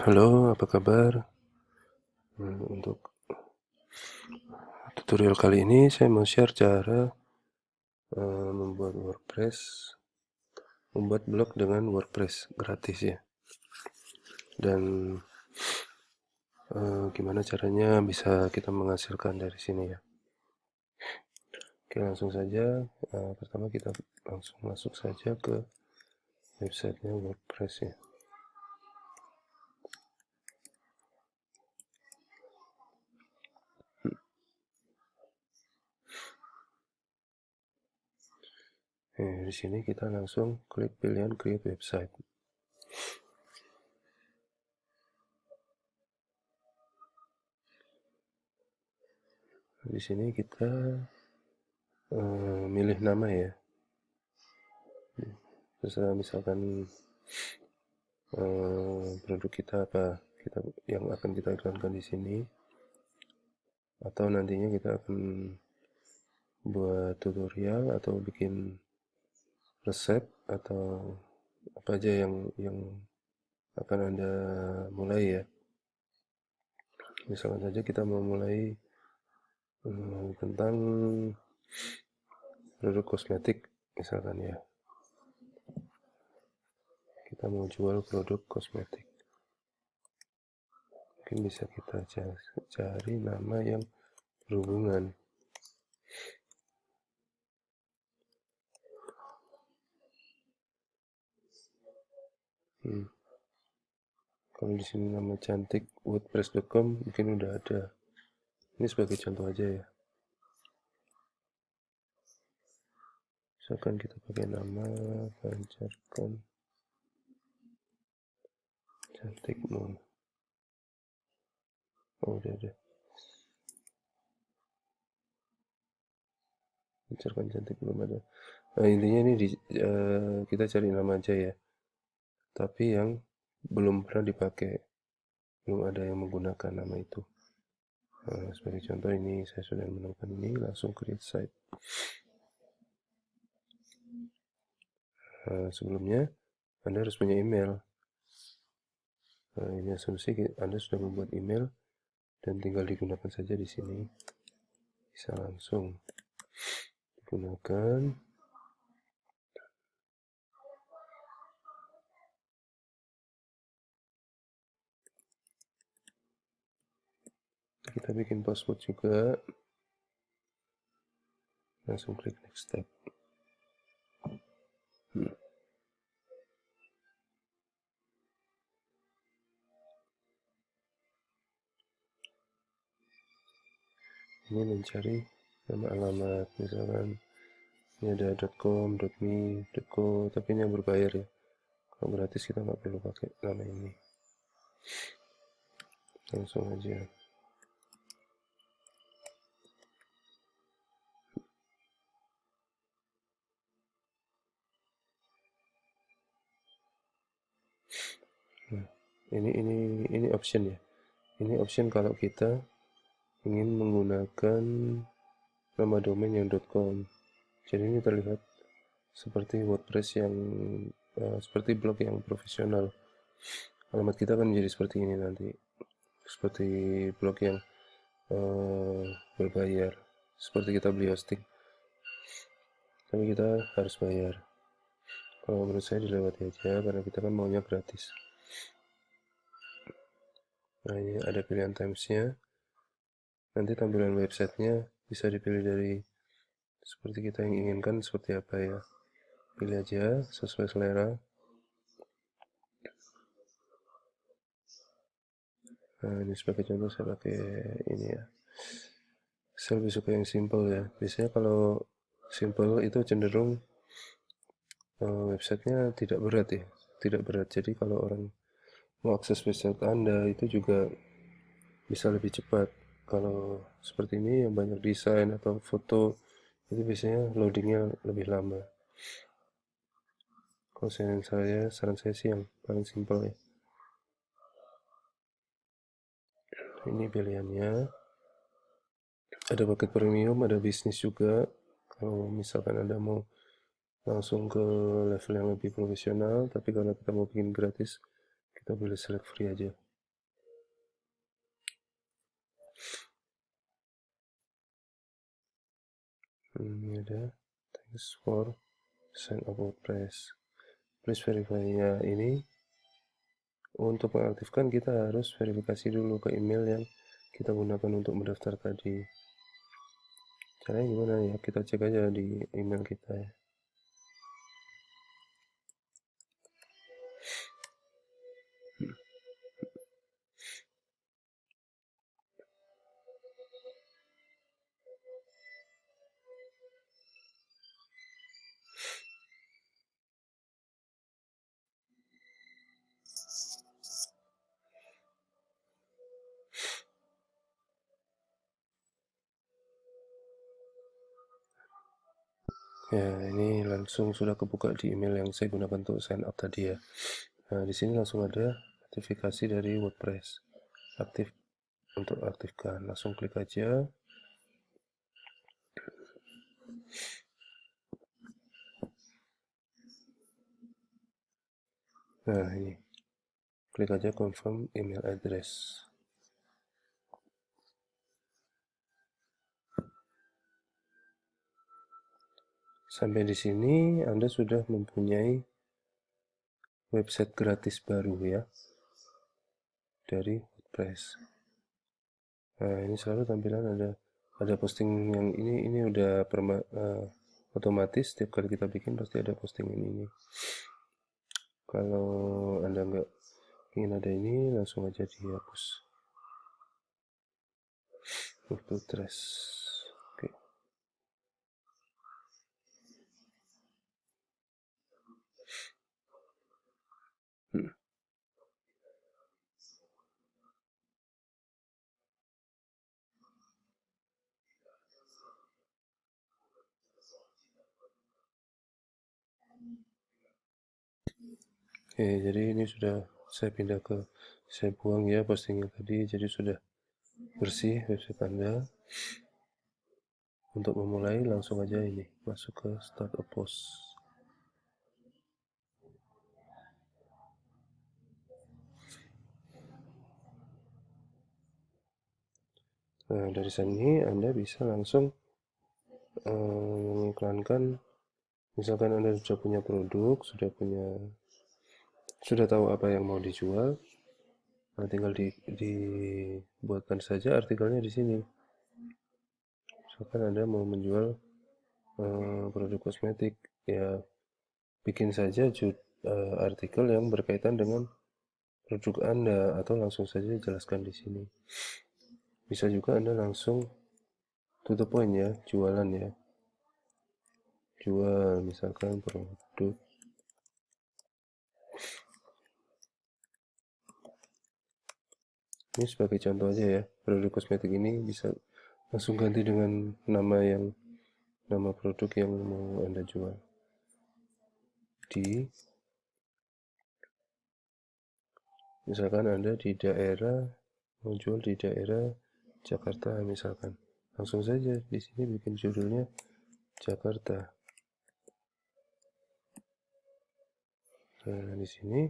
Halo, apa kabar? Untuk tutorial kali ini saya mau share cara membuat blog dengan WordPress gratis ya. Dan gimana caranya bisa kita menghasilkan dari sini ya. Oke, langsung saja. Pertama kita langsung masuk saja ke websitenya WordPress ya. Di sini kita langsung klik pilihan create website. Di sini kita milih nama ya. Terus misalkan produk kita apa yang akan kita iklankan di sini, atau nantinya kita akan buat tutorial atau bikin resep atau apa aja yang akan Anda mulai ya. Misalkan saja kita mau mulai tentang produk kosmetik misalkan ya. Kita mau jual produk kosmetik. Mungkin bisa kita cari nama yang berhubungan. Kalau di sini nama cantik wordpress.com mungkin udah ada. Ini sebagai contoh aja ya. Misalkan kita pakai nama pancarkan cantik moon. Oh, udah ada. Pancarkan cantik belum ada. Nah, intinya ini kita cari nama aja ya. Tapi yang belum pernah dipakai, belum ada yang menggunakan nama itu. Sebagai contoh ini saya sudah menemukan ini, langsung create site. Sebelumnya Anda harus punya email. Ini asumsi Anda sudah membuat email dan tinggal digunakan saja di sini. Bisa langsung digunakan. Kita bikin password juga. Langsung klik next step. Ini mencari nama alamat, misalkan ini ada .com, .me, .co, tapi ini yang berbayar ya. Kalau gratis kita nggak perlu pakai nama ini. Langsung aja. Nah, ini option ya. Ini option kalau kita ingin menggunakan nama domain yang .com. Jadi ini terlihat seperti WordPress yang seperti blog yang profesional. Alamat kita akan menjadi seperti ini nanti, seperti blog yang berbayar, seperti kita beli hosting, tapi kita harus bayar. Kalau menurut saya dilewati aja karena kita kan maunya gratis. Nah, ini ada pilihan timesnya. Nanti tampilan websitenya bisa dipilih dari seperti kita yang inginkan, seperti apa ya. Pilih aja sesuai selera. Nah, ini sebagai contoh saya pakai ini ya. Saya lebih suka yang simple ya. Biasanya kalau simple itu cenderung websitenya tidak berat ya. Tidak berat. Jadi kalau orang mau akses website Anda itu juga bisa lebih cepat. Kalau seperti ini yang banyak desain atau foto itu biasanya loadingnya lebih lama. Kalau saran saya sih yang paling simple ya. Ini pilihannya. Ada paket premium, ada bisnis juga. Kalau misalkan Anda mau langsung ke level yang lebih profesional, tapi kalau kita mau bikin gratis, kita boleh select free aja. Ini ada thanks for sign up WordPress. Please verify ya. Ini untuk mengaktifkan kita harus verifikasi dulu ke email yang kita gunakan untuk mendaftar tadi. Caranya gimana ya? Kita cek aja di email kita ya. Ya, ini langsung sudah kebuka di email yang saya gunakan untuk sign up tadi ya. Nah, di sini langsung ada notifikasi dari WordPress. Aktif untuk aktifkan. Langsung klik aja. Nah, ini. Klik aja confirm email address. Sampai di sini Anda sudah mempunyai website gratis baru ya dari WordPress. Nah, ini selalu tampilan ada posting yang ini udah otomatis setiap kali kita bikin pasti ada postingan ini. Kalau Anda nggak ingin ada ini, langsung aja dihapus. WordPress. Oke. Oke, jadi ini sudah saya pindah saya buang ya postingnya tadi, jadi sudah bersih website Anda. Untuk memulai langsung aja ini masuk ke start a post. Nah, dari sini Anda bisa langsung mengiklankan, misalkan Anda sudah punya produk, sudah tahu apa yang mau dijual. Nah, tinggal dibuatkan saja artikelnya di sini. Misalkan Anda mau menjual produk kosmetik, ya bikin saja artikel yang berkaitan dengan produk Anda atau langsung saja jelaskan di sini. Bisa juga Anda langsung to the point ya, jualan ya. Jual misalkan produk. Ini sebagai contoh aja ya, produk kosmetik ini bisa langsung ganti dengan nama produk yang mau Anda jual. Misalkan Anda di daerah mau jual di daerah Jakarta misalkan. Langsung saja di sini bikin judulnya Jakarta. Nah, di sini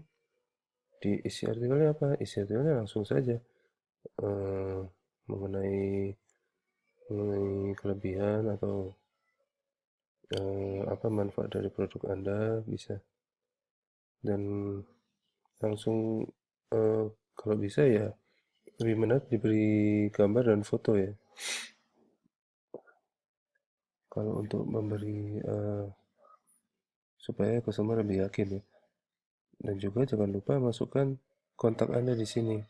isi artikelnya apa? Isi artikelnya langsung saja eh, mengenai kelebihan atau apa manfaat dari produk Anda bisa, dan langsung kalau bisa ya lebih menarik diberi gambar dan foto ya, kalau untuk memberi supaya customer lebih yakin ya. Dan juga jangan lupa masukkan kontak Anda di sini,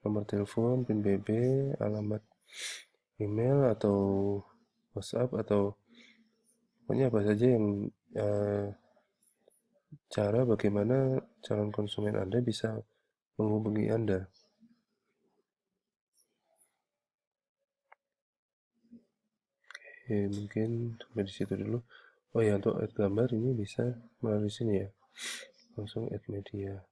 nomor telepon, PIN BB, alamat email atau WhatsApp, atau pokoknya apa saja yang cara bagaimana calon konsumen Anda bisa menghubungi Anda. Oke, mungkin sampai di situ dulu. Oh ya, untuk add gambar ini bisa melalui sini ya. Langsung add media.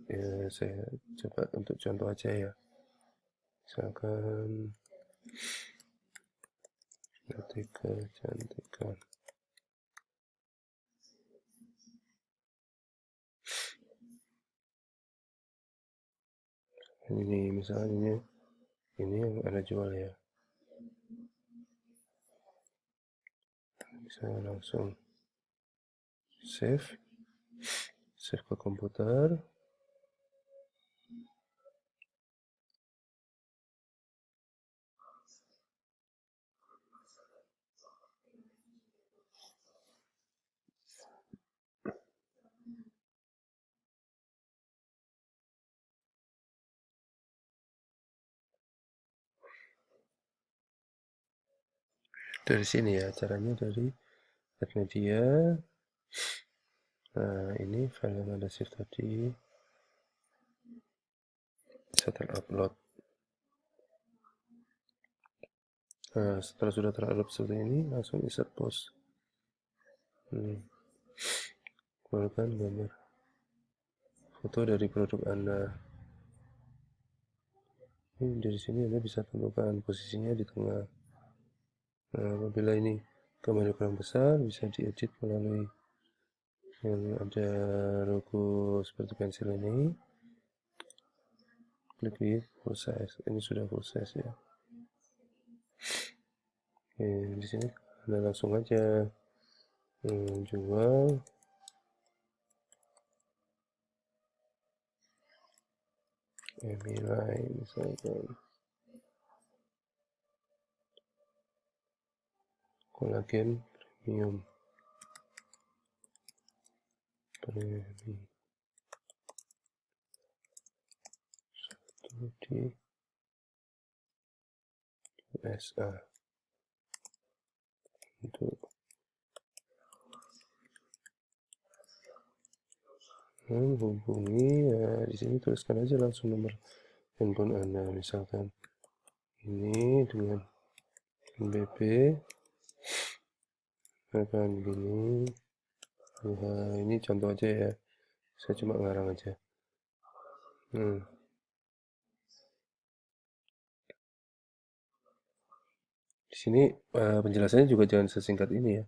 Ya, saya coba untuk contoh aja ya. Misalkan cantikan. Ini misalnya ini yang Anda jual ya. bisa langsung save ke komputer. Dari sini ya, caranya dari add media. Nah, ini file yang ada save tadi bisa terupload. Nah, setelah sudah terupload seperti ini, langsung insert post. Keluarkan gambar foto dari produk Anda. Ini dari sini Anda bisa tentukan posisinya di tengah. Nah, apabila ini gambarnya kurang besar, bisa diedit melalui yang ada logo seperti pensil ini. Klik di full size. Ini sudah full size ya. Oke, di sini Anda langsung aja jual Emilai misalkan kolagen premium satu di USA untuk menghubungi. Nah, di sini tuliskan aja langsung nomor handphone Anda, misalkan ini dengan BP akan begini. Nah, ini contoh aja ya, saya cuma ngarang aja. Di sini penjelasannya juga jangan sesingkat ini ya.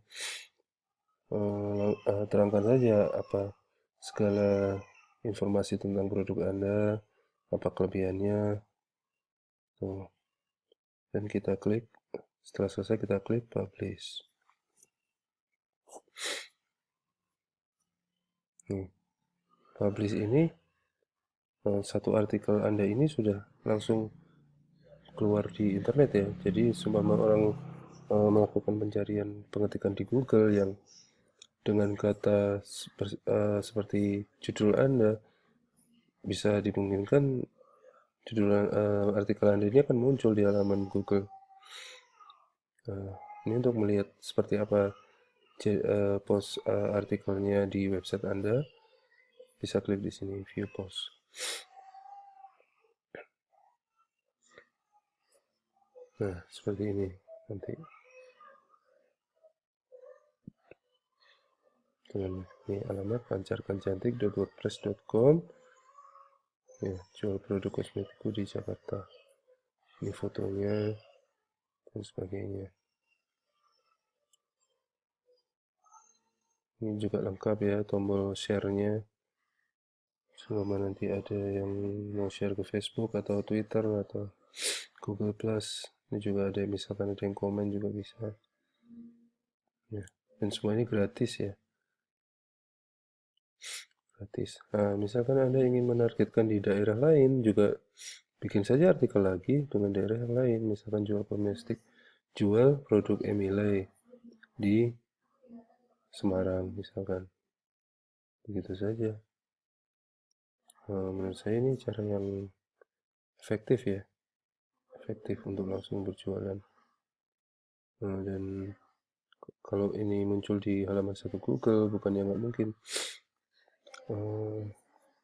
Terangkan saja apa segala informasi tentang produk Anda, apa kelebihannya. Tuh. Dan kita klik, setelah selesai kita klik publish. Nih, publish ini satu artikel Anda ini sudah langsung keluar di internet ya. Jadi seumpama orang melakukan pencarian pengetikan di Google yang dengan kata seperti judul Anda, bisa dimungkinkan judul artikel Anda ini akan muncul di halaman Google. Ini untuk melihat seperti apa post artikelnya di website Anda, bisa klik di sini view post. Nah, seperti ini nanti. Dengan ini alamat pancarkancantik.wordpress.com. Ya, jual produk kosmetikku di Jakarta. Ini fotonya dan sebagainya. Ini juga lengkap ya, tombol share-nya. Selama nanti ada yang mau share ke Facebook atau Twitter atau Google Plus, ini juga ada, misalkan ada yang komen juga bisa. Ya, dan semua ini gratis ya. Gratis. Nah, misalkan Anda ingin menargetkan di daerah lain, juga bikin saja artikel lagi dengan daerah yang lain. Misalkan jual domestik, jual produk Emilai di Semarang misalkan. Begitu saja. Menurut saya ini cara yang efektif ya. Efektif untuk langsung berjualan. Dan kalau ini muncul di halaman satu Google, bukannya nggak mungkin.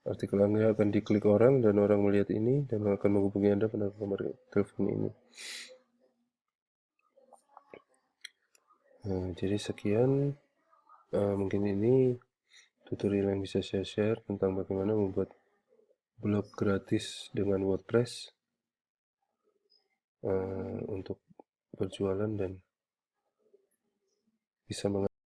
Artikel Anda akan diklik orang dan orang melihat ini dan akan menghubungi Anda pada nomor telepon ini. Jadi sekian, mungkin ini tutorial yang bisa saya share tentang bagaimana membuat blog gratis dengan WordPress untuk berjualan dan bisa